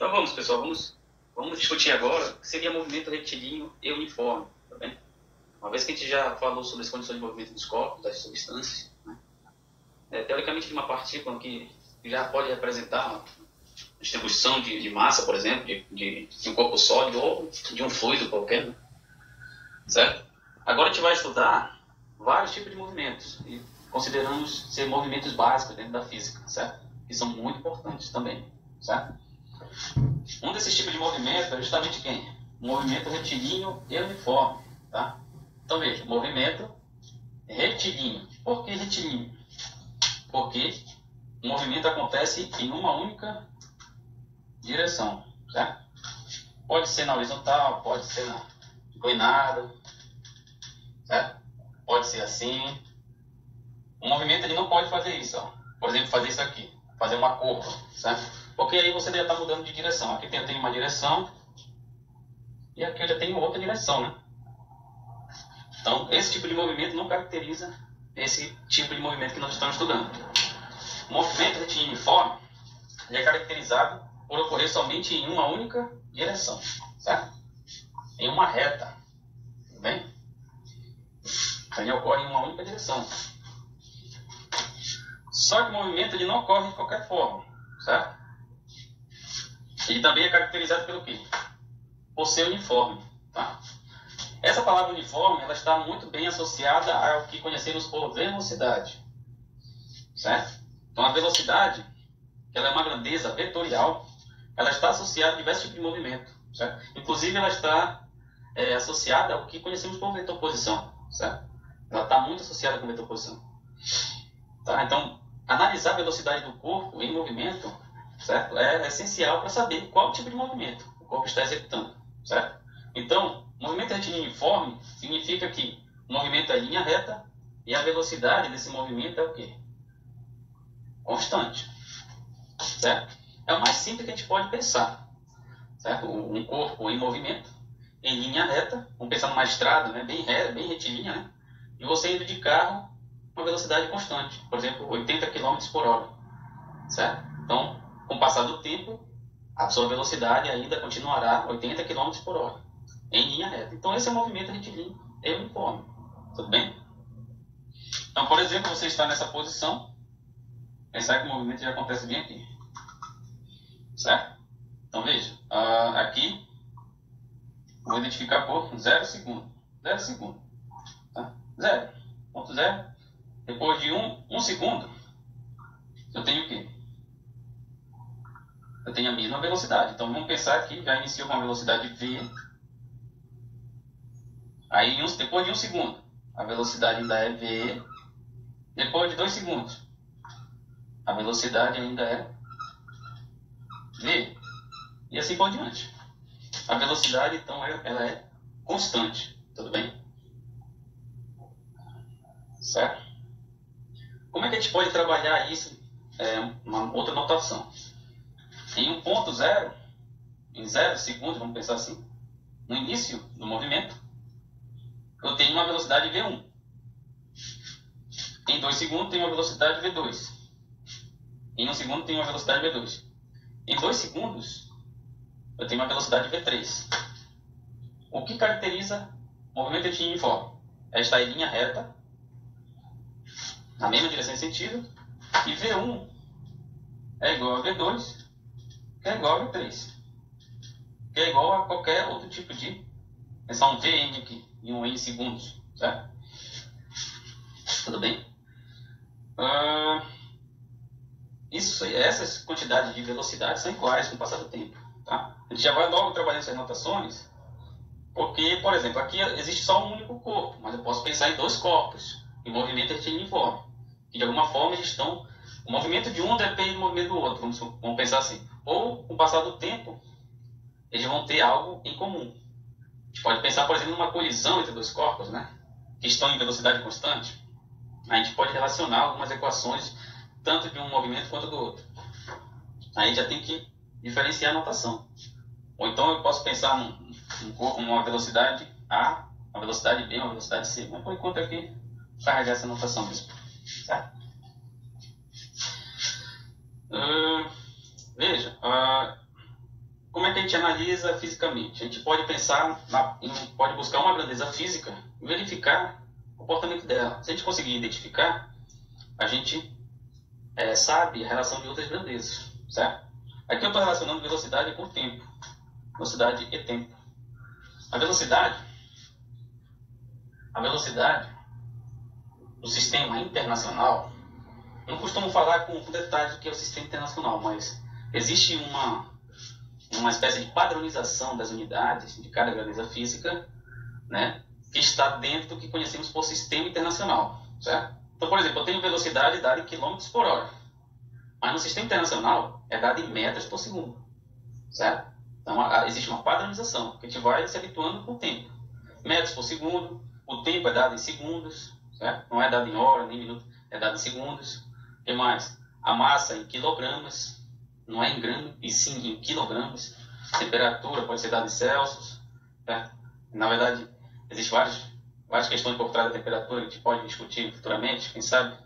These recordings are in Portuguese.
Então vamos, pessoal, vamos discutir agora o que seria movimento retilíneo e uniforme, tá bem? Uma vez que a gente já falou sobre as condições de movimento dos corpos, das substâncias, né? Teoricamente, de uma partícula que já pode representar uma distribuição de massa, por exemplo, de um corpo sólido ou de um fluido qualquer, né? Certo? Agora a gente vai estudar vários tipos de movimentos e consideramos ser movimentos básicos dentro da física, certo? Que são muito importantes também, certo? Um desses tipos de movimento é justamente quem? O movimento retilíneo e uniforme, tá? Então veja, movimento retilíneo. Por que retilíneo? Porque o movimento acontece em uma única direção, certo? Pode ser na horizontal, pode ser na inclinada, certo? Pode ser assim. O movimento ele não pode fazer isso, ó. Por exemplo, fazer isso aqui, fazer uma curva, certo? Porque aí você já está mudando de direção. Aqui tem uma direção e aqui eu já tenho outra direção, né? Então, esse tipo de movimento não caracteriza esse tipo de movimento que nós estamos estudando. O movimento retilíneo uniforme ele é caracterizado por ocorrer somente em uma única direção, certo? Em uma reta, tudo bem? Então, ele ocorre em uma única direção. Só que o movimento ele não ocorre de qualquer forma, certo? Ele também é caracterizado pelo quê? Por ser uniforme, tá? Essa palavra uniforme ela está muito bem associada ao que conhecemos por velocidade, certo? Então a velocidade, que ela é uma grandeza vetorial, ela está associada a diversos tipos de movimento, certo? Inclusive ela está associada ao que conhecemos por vetor-posição, certo? Ela está muito associada com vetor-posição, tá? Então analisar a velocidade do corpo em movimento, certo? É essencial para saber qual tipo de movimento o corpo está executando, certo? Então, movimento retilíneo uniforme significa que o movimento é linha reta e a velocidade desse movimento é o quê? Constante, certo? É o mais simples que a gente pode pensar, certo? Um corpo em movimento, em linha reta, vamos pensar numa estrada, né? Bem retilínea, né? E você indo de carro com uma velocidade constante, por exemplo, 80 km por hora, certo? Então, com o passar do tempo, a sua velocidade ainda continuará 80 km por hora, em linha reta. Então, esse é o movimento retilíneo e uniforme, tudo bem? Então, por exemplo, você está nessa posição, pensar que o movimento já acontece bem aqui, certo? Então, veja, aqui, vou identificar por 0 segundo, 0 segundo, tá? 0,0. Depois de 1 segundo, eu tenho o quê? Eu tenho a mesma velocidade. Então, vamos pensar que já iniciou com a velocidade v. Aí, depois de 1 segundo, a velocidade ainda é v. Depois de 2 segundos, a velocidade ainda é v. E assim por diante. A velocidade, então, ela é constante. Tudo bem? Certo? Como é que a gente pode trabalhar isso? Uma outra notação. Em 1.0, em 0 segundos, vamos pensar assim, no início do movimento, eu tenho uma velocidade v1. Em 2 segundos, tenho uma velocidade v2. Em 1 segundo, tenho uma velocidade v2. Em 2 segundos, eu tenho uma velocidade v3. O que caracteriza o movimento retilíneo uniforme? É estar em linha reta, na mesma direção e sentido, e v1 é igual a v2, que é igual a v3, que é igual a qualquer outro tipo de... Pensar um vn aqui, e um n segundos, certo? Tudo bem? Essas quantidades de velocidade são iguais com o passar do tempo, tá? A gente já vai logo trabalhando essas notações, porque, por exemplo, aqui existe só um único corpo, mas eu posso pensar em 2 corpos, em movimento retilíneo uniforme, que de alguma forma eles estão... O movimento de um depende do movimento do outro, vamos pensar assim. Ou, com o passar do tempo, eles vão ter algo em comum. A gente pode pensar, por exemplo, numa colisão entre 2 corpos, né? Que estão em velocidade constante. A gente pode relacionar algumas equações, tanto de um movimento quanto do outro. Aí já tem que diferenciar a notação. Ou então eu posso pensar num corpo, numa velocidade A, uma velocidade B, uma velocidade C. Mas por enquanto aqui, carregar essa notação mesmo. Certo? Veja, gente analisa fisicamente? A gente pode pensar, pode buscar uma grandeza física e verificar o comportamento dela. Se a gente conseguir identificar, a gente sabe a relação de outras grandezas, certo? Aqui eu estou relacionando velocidade com tempo. Velocidade e tempo. A velocidade do sistema internacional, não costumo falar com detalhe do que é o sistema internacional, mas existe uma espécie de padronização das unidades de cada grandeza física, né, que está dentro do que conhecemos por sistema internacional, certo? Então, por exemplo, eu tenho velocidade dada em quilômetros por hora, mas no sistema internacional é dada em metros por segundo, certo? Então, existe uma padronização, que a gente vai se habituando com o tempo. Metros por segundo, o tempo é dado em segundos, certo? Não é dado em hora, nem minuto, é dado em segundos. O que mais? A massa em quilogramas, não é em grama, e sim em quilogramas. A temperatura pode ser dada em Celsius, certo? Na verdade, existem várias questões por trás da temperatura que a gente pode discutir futuramente, quem sabe.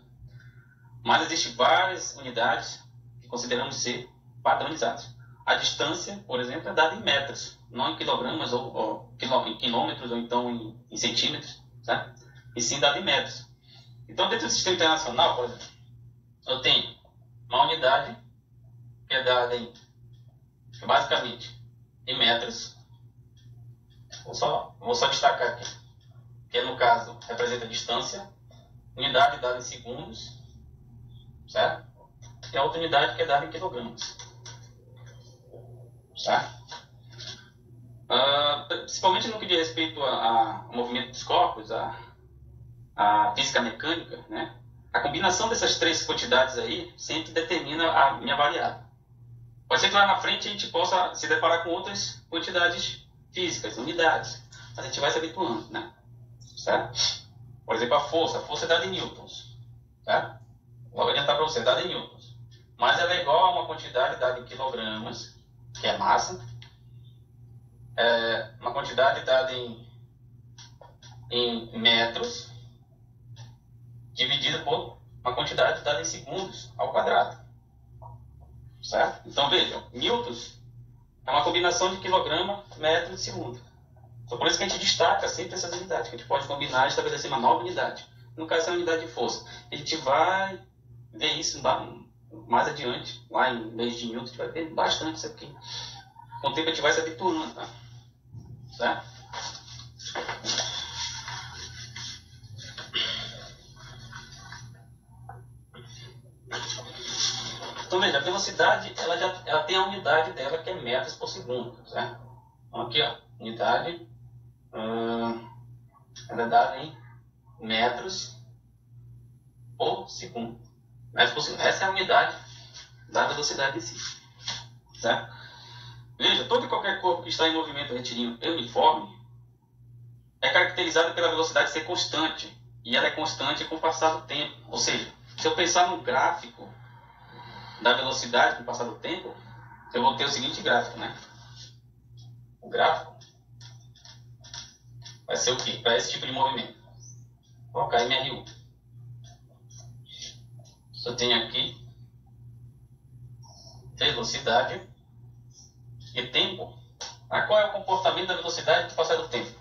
Mas existem várias unidades que consideramos ser padronizadas. A distância, por exemplo, é dada em metros, não em quilogramas ou em quilômetros ou então em centímetros, certo? E sim dada em metros. Então, dentro do sistema internacional, por exemplo, eu tenho uma unidade que é dada basicamente em metros. Vou só destacar aqui, que no caso representa a distância, unidade dada em segundos, certo? E a outra unidade que é dada em quilogramas, certo? Principalmente no que diz respeito ao movimento dos corpos, a física mecânica, né? A combinação dessas três quantidades aí sempre determina a minha variável. Pode ser que lá na frente a gente possa se deparar com outras quantidades físicas, unidades, mas a gente vai se habituando, né? Certo? Por exemplo, a força é dada em newtons, certo? Vou adiantar para você, é dada em newtons, mas ela é igual a uma quantidade dada em quilogramas, que é massa, uma quantidade dada em metros, dividida por uma quantidade dada em segundos ao quadrado. Certo? Então, vejam, newtons é uma combinação de quilograma, metro e segundo. Então, por isso que a gente destaca sempre essas unidades, que a gente pode combinar e estabelecer uma nova unidade. No caso, é a unidade de força. A gente vai ver isso mais adiante, lá em leis de Newton, a gente vai ver bastante isso aqui. Com o tempo a gente vai se habituando, tá? Certo? Então, veja, a velocidade, ela tem a unidade dela, que é metros por segundo, certo? Então, aqui, ó, unidade, ela é dada em metros por segundo. Metros por segundo. Essa é a unidade da velocidade em si, certo? Veja, todo e qualquer corpo que está em movimento retilíneo e uniforme é caracterizado pela velocidade ser constante, e ela é constante com o passar do tempo. Ou seja, se eu pensar no gráfico da velocidade com o passar do tempo, eu vou ter o seguinte gráfico, né? O gráfico vai ser o quê? Para esse tipo de movimento. Vou colocar MRU. Eu tenho aqui velocidade e tempo. Qual é o comportamento da velocidade com o passar do tempo?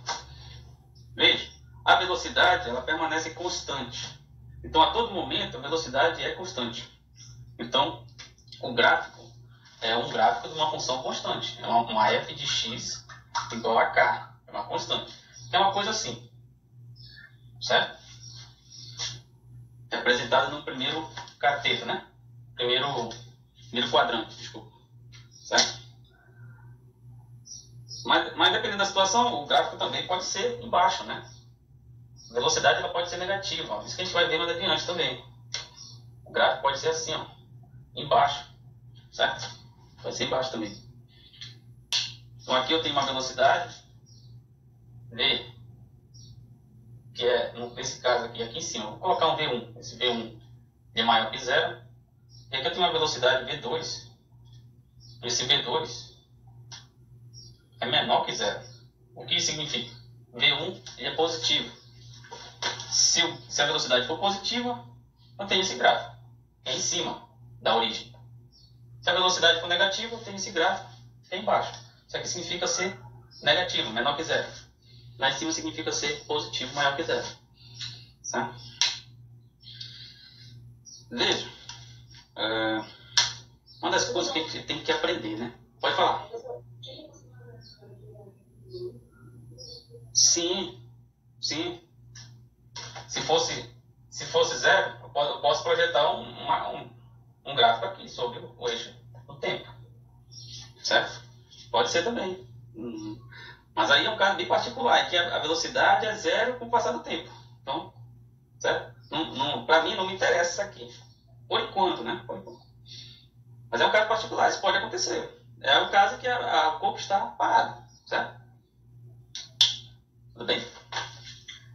Veja, a velocidade ela permanece constante. Então, a todo momento, a velocidade é constante. Então, o gráfico é um gráfico de uma função constante. É uma f de x igual a k. É uma constante. É uma coisa assim. Certo? Representada no primeiro cateto, né? Primeiro quadrante, desculpa. Certo? Mas dependendo da situação, o gráfico também pode ser embaixo, né? A velocidade ela pode ser negativa. Ó. Isso que a gente vai ver mais adiante também. O gráfico pode ser assim, ó, embaixo. Certo? Vai ser embaixo também. Então aqui eu tenho uma velocidade V, que é, nesse caso aqui em cima. Vou colocar um V1. Esse V1 é maior que zero. E aqui eu tenho uma velocidade V2. Esse V2 é menor que zero. O que isso significa? V1 ele é positivo. Se a velocidade for positiva, eu tenho esse gráfico. É em cima da origem. Se a velocidade for negativa, eu tenho esse gráfico que é embaixo. Isso aqui significa ser negativo, menor que zero. Lá em cima significa ser positivo, maior que zero. Certo? Veja, uma das coisas que a gente tem que aprender, né? Pode falar. Sim, sim. Se fosse zero, eu posso projetar um gráfico aqui sobre o eixo do tempo. Certo? Pode ser também. Mas aí é um caso bem particular, em que a velocidade é zero com o passar do tempo. Então, certo? Para mim não me interessa isso aqui. Por enquanto, né? Por enquanto. Mas é um caso particular, isso pode acontecer. É um caso que o corpo está parado. Certo? Tudo bem?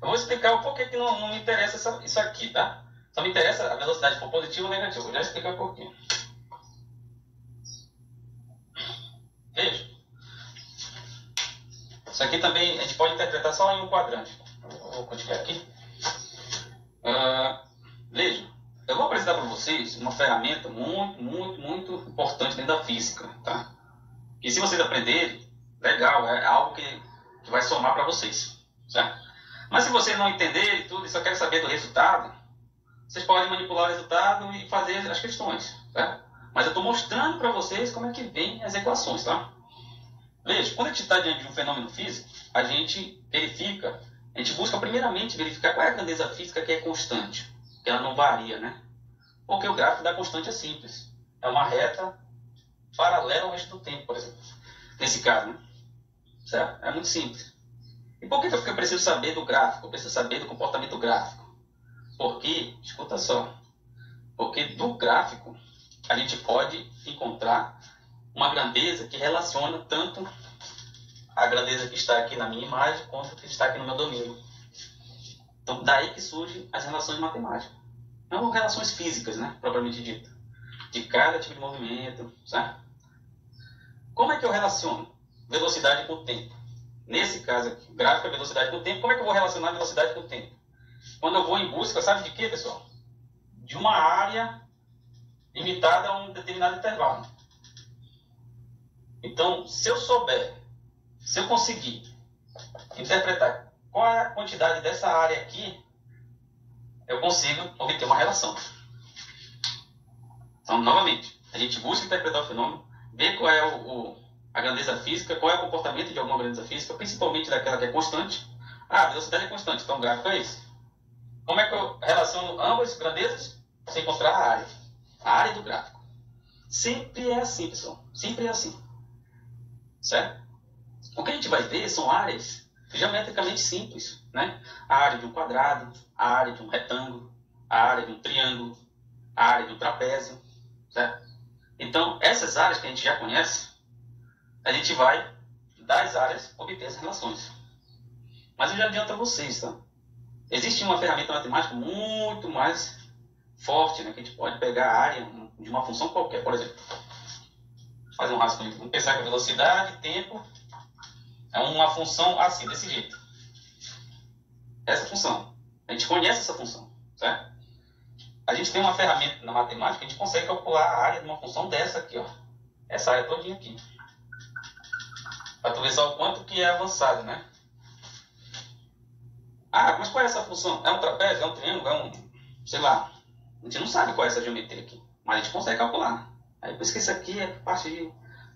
Eu vou explicar o porquê que não me interessa isso aqui, tá? Só me interessa a velocidade for positiva ou negativa. Vou já explicar um pouquinho. Veja. Isso aqui também a gente pode interpretar só em um quadrante. Vou continuar aqui. Veja. Eu vou apresentar para vocês uma ferramenta muito importante dentro da física, tá? E se vocês aprenderem, legal, é algo que vai somar para vocês, certo? Mas se vocês não entenderem tudo e só querem saber do resultado, vocês podem manipular o resultado e fazer as questões, certo? Mas eu estou mostrando para vocês como é que vem as equações, tá? Veja, quando a gente está diante de um fenômeno físico, a gente busca primeiramente verificar qual é a grandeza física que é constante, que ela não varia, né? Porque o gráfico da constante é simples. É uma reta paralela ao eixo do tempo, por exemplo. Nesse caso, né? Certo? É muito simples. E por que eu preciso saber do gráfico? Eu preciso saber do comportamento gráfico. Porque, escuta só, porque do gráfico a gente pode encontrar uma grandeza que relaciona tanto a grandeza que está aqui na minha imagem quanto a que está aqui no meu domínio. Então, daí que surgem as relações matemáticas. Não relações físicas, né, propriamente dita, de cada tipo de movimento, certo? Como é que eu relaciono velocidade com o tempo? Nesse caso aqui, gráfico é velocidade com o tempo. Como é que eu vou relacionar velocidade com o tempo? Quando eu vou em busca, sabe de quê, pessoal? De uma área limitada a um determinado intervalo. Então, se eu conseguir interpretar qual é a quantidade dessa área aqui, eu consigo obter uma relação. Então, novamente, a gente busca interpretar o fenômeno, ver qual é a grandeza física, qual é o comportamento de alguma grandeza física, principalmente daquela que é constante. A velocidade é constante, então o gráfico é esse. Como é que eu relaciono ambas grandezas? Você encontrar a área do gráfico. Sempre é assim, pessoal. Sempre é assim. Certo? O que a gente vai ver são áreas geometricamente simples, né? A área de um quadrado, a área de um retângulo, a área de um triângulo, a área de um trapézio, certo? Então, essas áreas que a gente já conhece, a gente vai, das áreas, obter as relações. Mas eu já adianto a vocês, tá? Existe uma ferramenta matemática muito mais forte, né? Que a gente pode pegar a área de uma função qualquer. Por exemplo, fazer um rascunho. Vamos pensar que a velocidade, tempo, é uma função assim, desse jeito. Essa função. A gente conhece essa função, certo? A gente tem uma ferramenta na matemática que a gente consegue calcular a área de uma função dessa aqui, ó. Essa área todinha aqui. Para tu ver só o quanto que é avançado, né? Ah, mas qual é essa função? É um trapézio? É um triângulo? É um... sei lá. A gente não sabe qual é essa geometria aqui. Mas a gente consegue calcular. Aí por isso que isso aqui é parte de...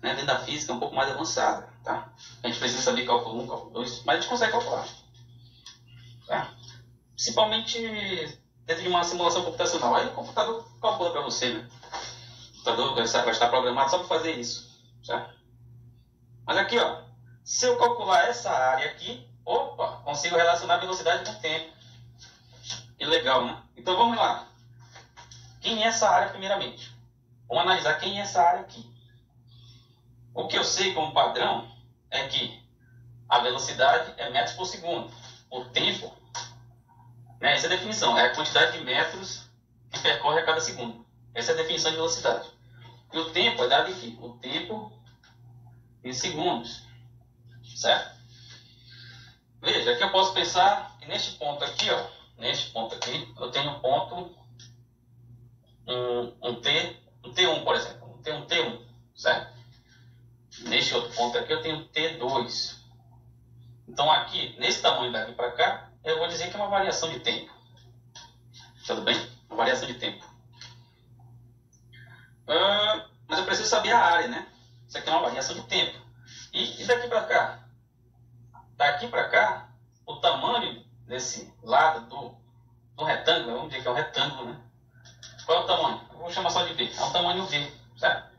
né, dentro da física, um pouco mais avançada, tá? A gente precisa saber cálculo 1, cálculo 2, mas a gente consegue calcular. Tá? Principalmente dentro de uma simulação computacional. Aí o computador calcula para você, né? O computador vai estar programado só para fazer isso, certo? Mas aqui, ó, se eu calcular essa área aqui, opa, consigo relacionar a velocidade com o tempo. Que legal, né? Então vamos lá. Quem é essa área primeiramente? Vamos analisar quem é essa área aqui. O que eu sei como padrão é que a velocidade é metros por segundo. O tempo, né, essa é a definição, é a quantidade de metros que percorre a cada segundo. Essa é a definição de velocidade. E o tempo é dado em quê? O tempo em segundos. Certo? Veja, aqui eu posso pensar que neste ponto aqui, ó, neste ponto aqui, eu tenho um ponto, um T1, por exemplo. Um T1, certo? Neste outro ponto aqui eu tenho T2. Então aqui, nesse tamanho daqui para cá, eu vou dizer que é uma variação de tempo. Tudo bem? Uma variação de tempo. Mas eu preciso saber a área, né? Isso aqui é uma variação de tempo. E daqui para cá? Daqui para cá, o tamanho desse lado do retângulo, vamos dizer que é um retângulo, né? Qual é o tamanho? Eu vou chamar só de V. É um tamanho V, certo?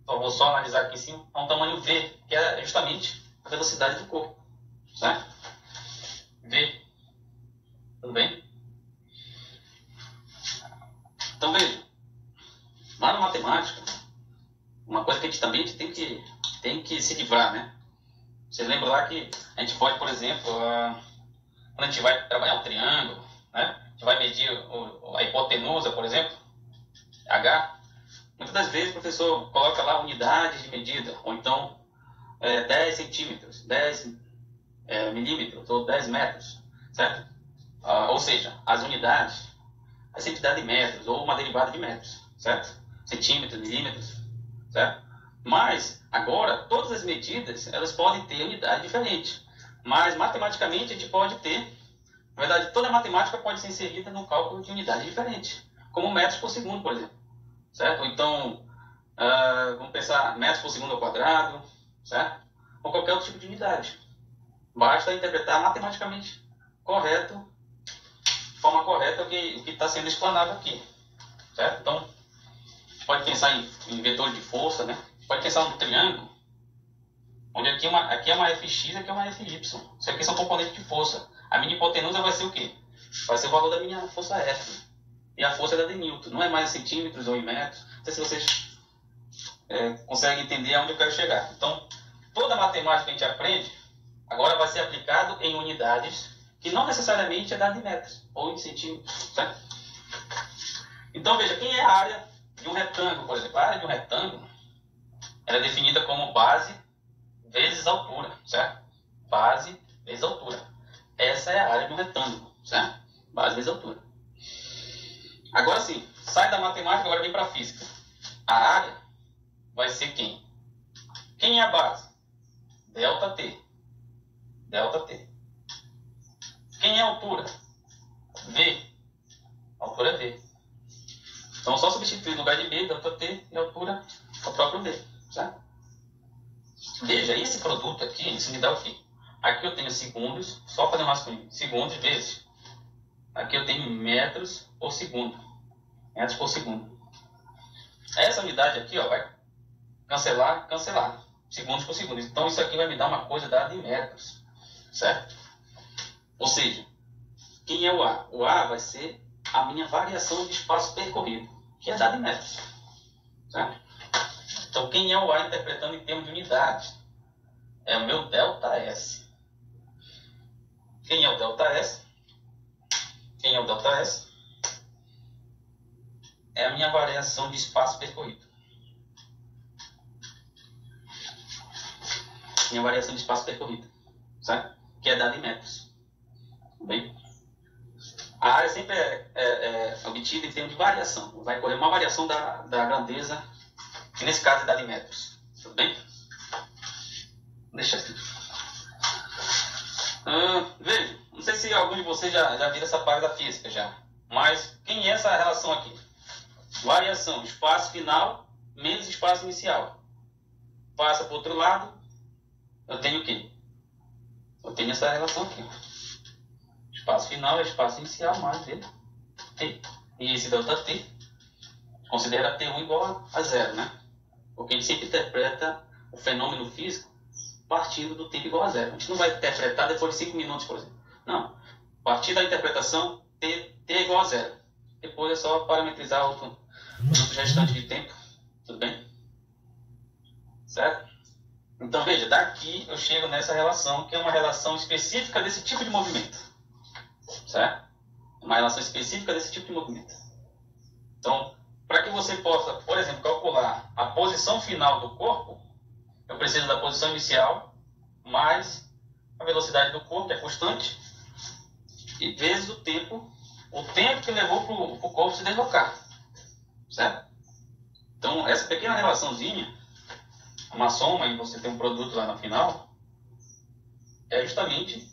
Então, vou só analisar aqui em cima. É um tamanho V, que é justamente a velocidade do corpo, certo? V. Tudo bem? Então, veja. Lá na matemática, uma coisa que a gente também tem que se livrar, né? Você lembra lá que a gente pode, por exemplo, quando a gente vai trabalhar um triângulo, né? A gente vai medir a hipotenusa, por exemplo, H. Muitas das vezes o professor coloca lá unidades de medida, ou então 10 centímetros, 10 milímetros, ou 10 metros, certo? Ou seja, as unidades, a sempre dá de metros, ou uma derivada de metros, certo? Centímetros, milímetros, certo? Mas, agora, todas as medidas, elas podem ter unidade diferente. Mas, matematicamente, a gente pode ter, na verdade, toda a matemática pode ser inserida no cálculo de unidade diferente, como metros por segundo, por exemplo, certo? Ou então, vamos pensar metros por segundo ao quadrado, certo? Ou qualquer outro tipo de unidade. Basta interpretar matematicamente correto, de forma correta o que está sendo explanado aqui, certo? Então, pode pensar em vetores de força, né? Pode pensar no triângulo, onde aqui é uma Fx e aqui é uma Fy. Isso aqui são componentes de força. A minha hipotenusa vai ser o quê? Vai ser o valor da minha força F. E a força é da de Newton. Não é mais em centímetros ou em metros. Não sei se vocês conseguem entender aonde eu quero chegar. Então, toda a matemática que a gente aprende, agora vai ser aplicado em unidades que não necessariamente é dada em metros ou em centímetros. Certo? Então, veja, quem é a área de um retângulo, por exemplo? A área de um retângulo ela é definida como base vezes altura, certo? Base vezes altura. Essa é a área de um retângulo, certo? Base vezes altura. Agora sim, sai da matemática, agora vem para a física. A área vai ser quem? Quem é a base? ΔT. ΔT. Quem é a altura? V. A altura é V. Então, só substituir no lugar de B, ΔT, e a altura é o próprio V. Certo? Veja, esse produto aqui, isso me dá o quê? Aqui eu tenho segundos, só fazer masculino, segundos vezes. Aqui eu tenho metros por segundo. Metros por segundo. Essa unidade aqui, ó, vai cancelar, cancelar. Segundos por segundo. Então isso aqui vai me dar uma coisa dada em metros. Certo? Ou seja, quem é o A? O A vai ser a minha variação de espaço percorrido, que é dada em metros. Certo? Então, quem é o A interpretando em termos de unidade? É o meu ΔS. Quem é o ΔS? Quem é o ΔS? É a minha variação de espaço percorrido. Minha variação de espaço percorrido. Certo? Que é dada em metros. Tudo bem? A área sempre é obtida em termos de variação. Vai correr uma variação da grandeza, que nesse caso é dada em metros. Tudo bem? Deixa aqui. Veja, não sei se algum de vocês já viram essa parte da física já. Mas quem é essa relação aqui? Variação, espaço final menos espaço inicial. Passa para o outro lado, eu tenho o quê? Eu tenho essa relação aqui. Espaço final é espaço inicial mais T. E esse ΔT considera T1 igual a zero, né? Porque a gente sempre interpreta o fenômeno físico partindo do tempo igual a zero. A gente não vai interpretar depois de 5 minutos, por exemplo. Não. A partir da interpretação, T é igual a zero. Depois é só parametrizar outro restante de tempo. Tudo bem? Certo? Então, veja, daqui eu chego nessa relação, que é uma relação específica desse tipo de movimento. Certo? Uma relação específica desse tipo de movimento. Então, para que você possa, por exemplo, calcular a posição final do corpo, eu preciso da posição inicial mais a velocidade do corpo, que é constante, e vezes o tempo que levou para o corpo se deslocar. Certo? Então, essa pequena relaçãozinha uma soma e você tem um produto lá no final, é justamente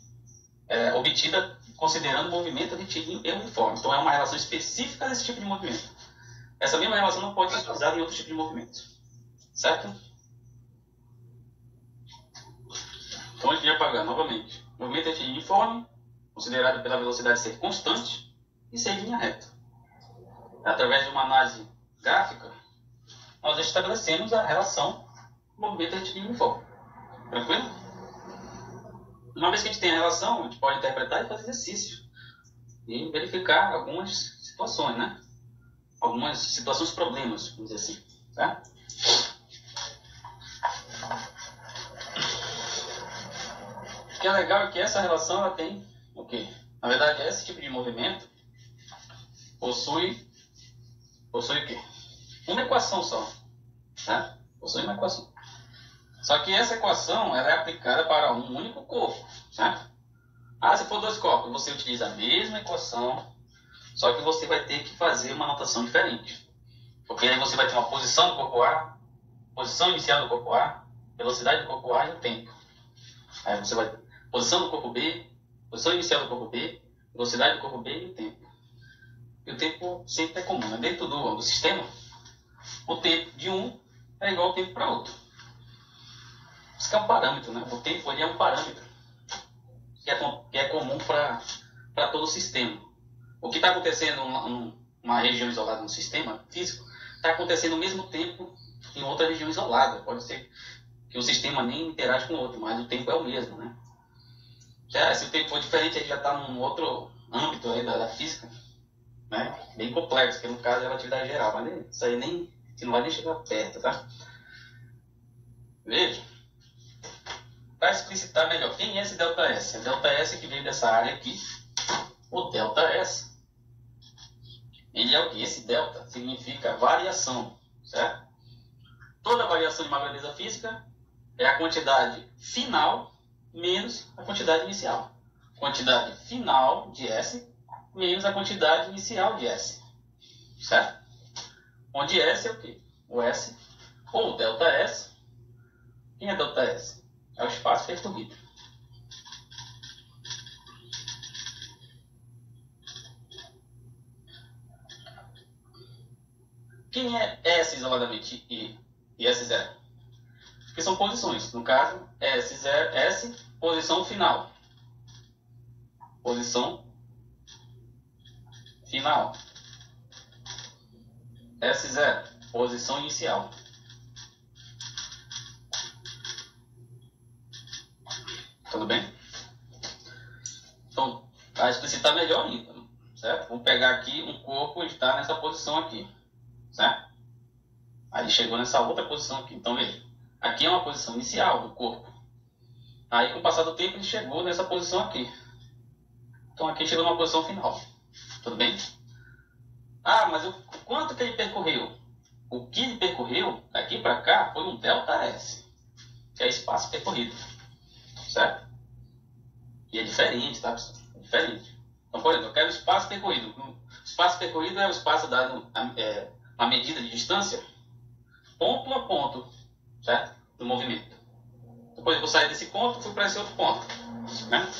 obtida considerando o movimento retilíneo e uniforme. Então é uma relação específica desse tipo de movimento. Essa mesma relação não pode ser usada em outro tipo de movimento. Certo? Então a gente vai apagar novamente. Movimento retilíneo uniforme, considerado pela velocidade ser constante e ser em linha reta. Através de uma análise gráfica, nós estabelecemos a relação movimento retilíneo uniforme. Tranquilo? Uma vez que a gente tem a relação, a gente pode interpretar e fazer exercício. E verificar algumas situações, né? Algumas situações problemas, vamos dizer assim. Tá? O que é legal é que essa relação ela tem o quê? Na verdade, esse tipo de movimento possui o quê? Uma equação só. Tá? Possui uma equação. Só que essa equação ela é aplicada para um único corpo. Certo? Se for dois corpos, você utiliza a mesma equação, só que você vai ter que fazer uma anotação diferente. Porque aí você vai ter uma posição do corpo A, posição inicial do corpo A, velocidade do corpo A e o tempo. Aí você vai ter posição do corpo B, posição inicial do corpo B, velocidade do corpo B e o tempo. E o tempo sempre é comum. Né? Dentro do sistema, o tempo de um é igual ao tempo para outro. Isso que é um parâmetro, né? O tempo ali é um parâmetro que é comum para todo o sistema. O que está acontecendo numa região isolada no sistema físico está acontecendo ao mesmo tempo em outra região isolada. Pode ser que o sistema nem interage com o outro, mas o tempo é o mesmo, né? Se o tempo for diferente, ele já está num outro âmbito aí da física, né? Bem complexo, que no caso é a relatividade geral, mas isso aí não vai nem chegar perto, tá? Veja. Para explicitar melhor, quem é esse ΔS? É ΔS que veio dessa área aqui, o ΔS. Ele é o que? Esse delta significa variação, certo? Toda variação de uma grandeza física é a quantidade final menos a quantidade inicial. Quantidade final de S menos a quantidade inicial de S, certo? Onde S é o quê? O S ou ΔS. Quem é ΔS? É o espaço percorrido. Quem é S isoladamente e S0? Que são posições. No caso, S0, S, posição final. Posição final. S0, posição inicial. Tudo bem? Então, para explicitar melhor ainda, certo? Vamos pegar aqui um corpo e está nessa posição aqui, certo? Aí chegou nessa outra posição aqui. Então, veja, aqui é uma posição inicial do corpo. Aí, com o passar do tempo, ele chegou nessa posição aqui. Então, aqui chegou numa posição final. Tudo bem? Mas o quanto que ele percorreu? O que ele percorreu, daqui para cá, foi um ΔS, que é espaço percorrido. Certo? E é diferente, tá, pessoal? É diferente. Então, por exemplo, eu quero o espaço percorrido. O espaço percorrido é o espaço dado a medida de distância ponto a ponto, certo? Do movimento. Então, por exemplo, eu saí desse ponto e fui para esse outro ponto. Né?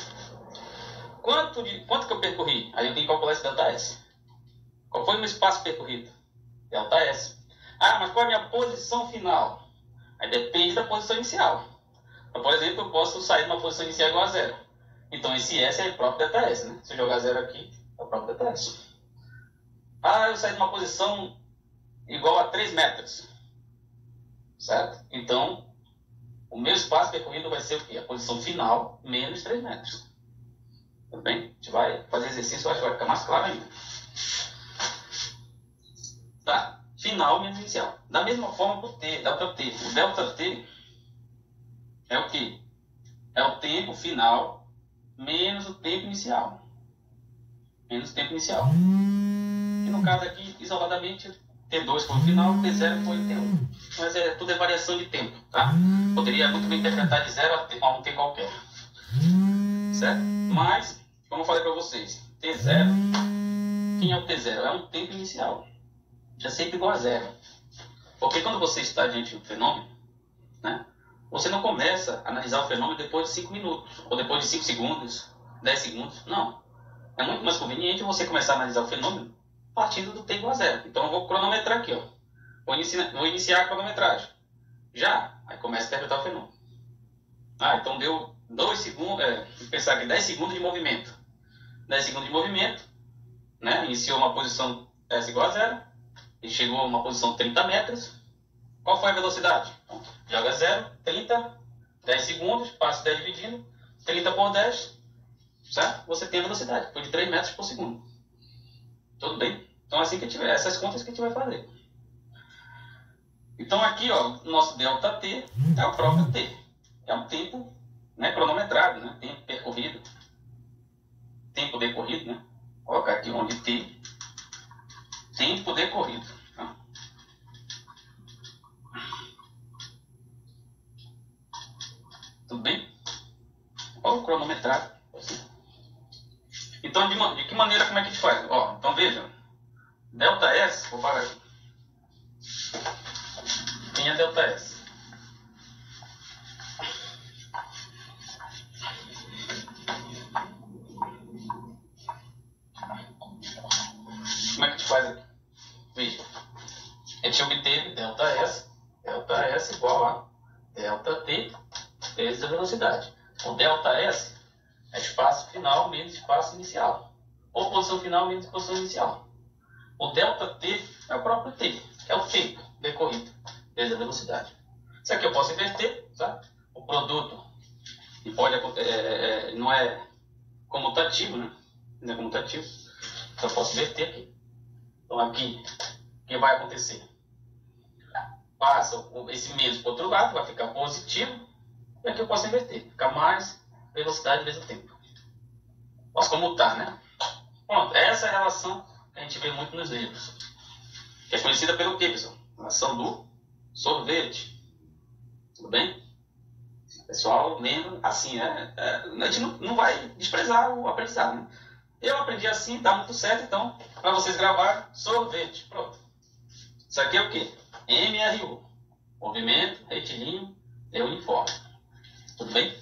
Quanto que eu percorri? Aí eu tenho que calcular esse ΔS. Qual foi o meu espaço percorrido? ΔS. Mas qual é a minha posição final? Aí depende da posição inicial. Então, por exemplo, eu posso sair de uma posição inicial igual a zero. Então, esse S é o próprio ΔS, né? Se eu jogar zero aqui, é o próprio ΔS. Eu saí de uma posição igual a 3 metros. Certo? Então, o meu espaço percorrido vai ser o quê? A posição final menos 3 metros. Tudo bem? A gente vai fazer exercício, eu acho que vai ficar mais claro ainda. Tá? Final menos inicial. Da mesma forma para o T, ΔT. O ΔT é o quê? É o tempo final menos o tempo inicial. Menos o tempo inicial. E no caso aqui, isoladamente, T2 foi o final, T0 foi o T1. Mas tudo é variação de tempo, tá? Poderia muito bem interpretar de 0 a um T qualquer. Certo? Mas, como eu falei para vocês, T0, quem é o T0? É um tempo inicial. É sempre igual a zero. Porque quando você está diante de um fenômeno, né? Você não começa a analisar o fenômeno depois de 5 minutos, ou depois de 5 segundos, 10 segundos. Não. É muito mais conveniente você começar a analisar o fenômeno partindo do t igual a zero. Então eu vou cronometrar aqui, ó. Vou iniciar a cronometragem. Já, aí começa a interpretar o fenômeno. Então deu 2 segundos, vou pensar aqui, 10 segundos de movimento. 10 segundos de movimento, né? Iniciou uma posição S igual a zero, e chegou a uma posição 30 metros. Qual foi a velocidade? Então, joga 0, 30, 10 segundos, passa 10 dividindo, 30 por 10, certo? Você tem a velocidade, foi de 3 metros por segundo. Tudo bem? Então, assim que tiver, essas contas que a gente vai fazer. Então, aqui, ó, nosso ΔT é o próprio T. É um tempo, né, cronometrado, né? Tempo percorrido. Tempo decorrido, né? Vou colocar aqui onde T. Tempo decorrido. Tá? Tudo bem? Olha o cronometrado. Então, de que maneira, como é que a gente faz? Ó, então, veja. ΔS, vou parar aqui. Quem é ΔS? Como é que a gente faz aqui? Veja. A gente obteve ΔS igual a ΔT vezes a velocidade. O ΔS é espaço final menos espaço inicial. Ou posição final menos posição inicial. O ΔT é o próprio T, que é o tempo decorrido vezes a velocidade. Isso aqui eu posso inverter, tá? O produto e pode, não é comutativo, né? Não é comutativo. Então eu posso inverter aqui. Então aqui, o que vai acontecer? Passa esse mesmo para o outro lado, vai ficar positivo. E aqui eu posso inverter. Fica mais velocidade vezes o tempo. Posso comutar, né? Pronto, essa é a relação que a gente vê muito nos livros. Que é conhecida pelo quê, pessoal? Relação do sorvete. Tudo bem? Pessoal, lendo assim, né? A gente não vai desprezar o aprendizado, né? Eu aprendi assim, dá muito certo, então, para vocês gravarem, sorvete. Pronto. Isso aqui é o quê? MRU. Movimento retilíneo e uniforme. Tudo bem?